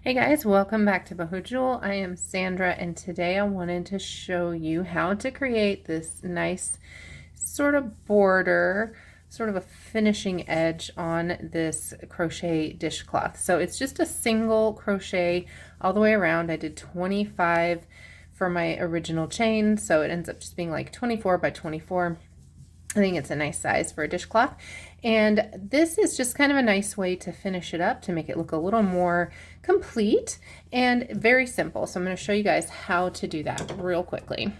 Hey guys, welcome back to Boho Jewel. I am Sandra, and today I wanted to show you how to create this nice sort of border, sort of a finishing edge on this crochet dishcloth. So it's just a single crochet all the way around. I did 25 for my original chain, so it ends up just being like 24 by 24. I think it's a nice size for a dishcloth. And this is just kind of a nice way to finish it up, to make it look a little more complete and very simple. So I'm going to show you guys how to do that real quickly.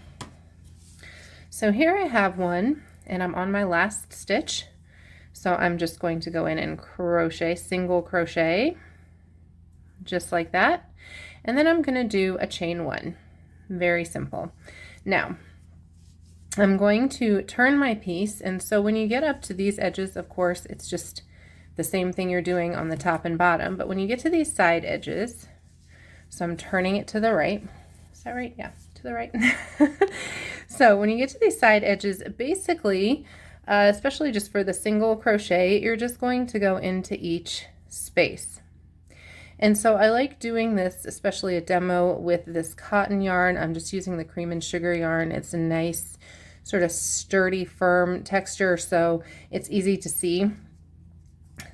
So here I have one, and I'm on my last stitch. So I'm just going to go in and crochet, single crochet, just like that. And then I'm going to do a chain one. Very simple. Now, I'm going to turn my piece, and so when you get up to these edges, of course, it's just the same thing you're doing on the top and bottom, but when you get to these side edges, so I'm turning it to the right. Is that right? Yeah, to the right. So when you get to these side edges, basically, especially just for the single crochet, you're just going to go into each space. And so I like doing this, especially a demo, with this cotton yarn. I'm just using the cream and sugar yarn. It's a nice sort of sturdy, firm texture, so it's easy to see.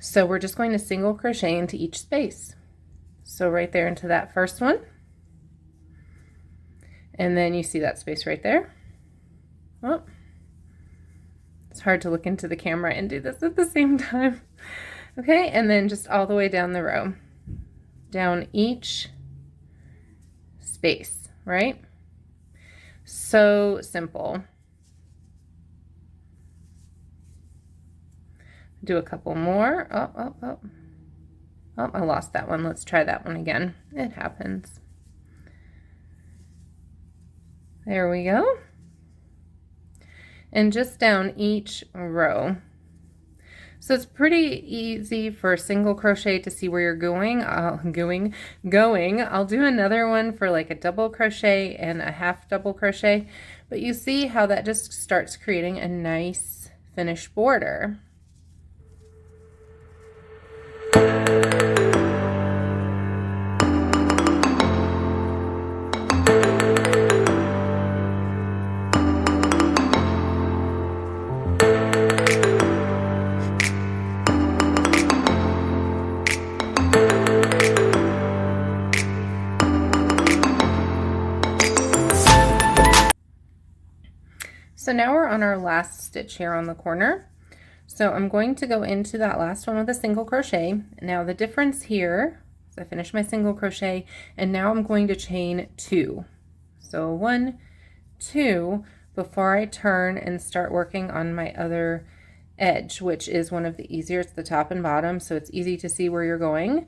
So we're just going to single crochet into each space. So right there into that first one. And then you see that space right there. Oh, it's hard to look into the camera and do this at the same time. Okay, and then just all the way down the row. Down each space, right? So simple. Do a couple more. Oh, I lost that one. Let's try that one again. It happens. There we go. And just down each row. So it's pretty easy for a single crochet to see where you're going. I'll do another one for like a double crochet and a half double crochet, but you see how that just starts creating a nice finished border. So now we're on our last stitch here on the corner. So I'm going to go into that last one with a single crochet. Now the difference here is I finished my single crochet, and now I'm going to chain two. So 1, 2, before I turn and start working on my other edge, which is one of the easier. It's the top and bottom, so it's easy to see where you're going.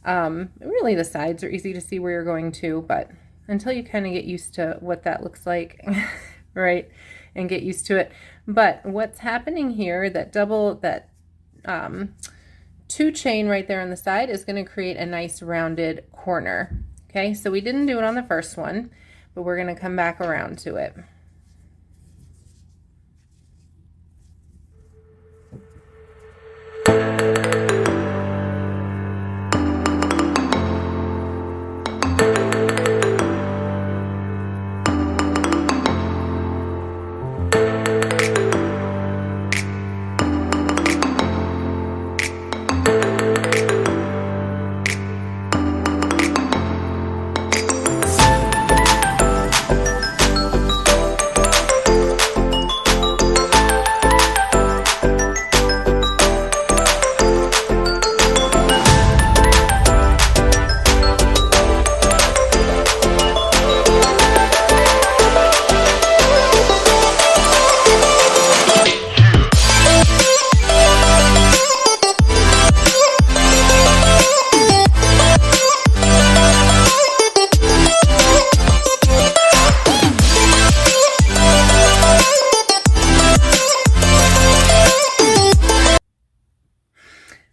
Really the sides are easy to see where you're going too, but until you kind of get used to what that looks like, right, and get used to it. But what's happening here, that two chain right there on the side is going to create a nice rounded corner. Okay, so we didn't do it on the first one, but we're going to come back around to it.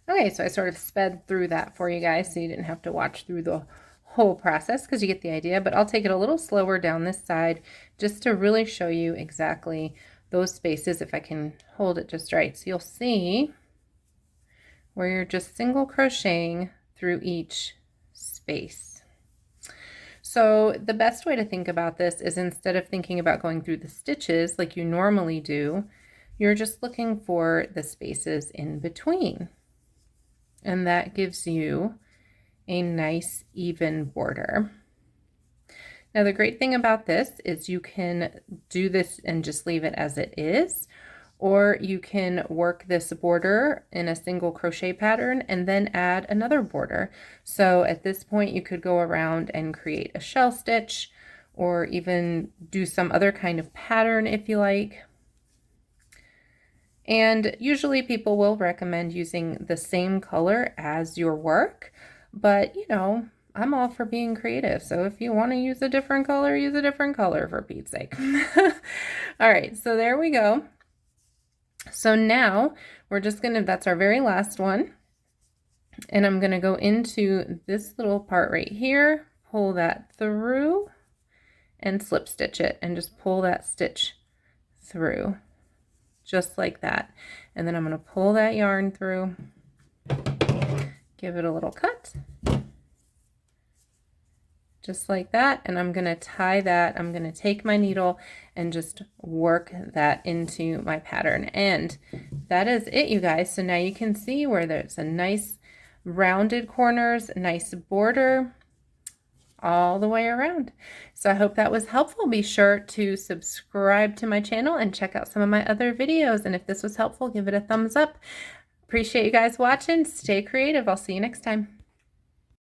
Okay, so I sort of sped through that for you guys so you didn't have to watch through the whole process, because you get the idea, but I'll take it a little slower down this side just to really show you exactly those spaces, if I can hold it just right. So you'll see where you're just single crocheting through each space. space. So the best way to think about this is, instead of thinking about going through the stitches like you normally do, you're just looking for the spaces in between. And that gives you a nice even border. Now the great thing about this is you can do this and just leave it as it is, or you can work this border in a single crochet pattern and then add another border. So at this point you could go around and create a shell stitch, or even do some other kind of pattern if you like. And usually people will recommend using the same color as your work, but you know, I'm all for being creative. So if you want to use a different color, use a different color, for Pete's sake. All right, so there we go. So now we're just gonna, that's our very last one. And I'm gonna go into this little part right here, pull that through and slip stitch it, and just pull that stitch through, just like that. And then I'm gonna pull that yarn through, give it a little cut, just like that, and I'm gonna tie that. I'm gonna take my needle and just work that into my pattern. And that is it, you guys. So now you can see where there's a nice rounded corners, nice border all the way around. So I hope that was helpful. Be sure to subscribe to my channel and check out some of my other videos. And if this was helpful, give it a thumbs up. Appreciate you guys watching. Stay creative. I'll see you next time.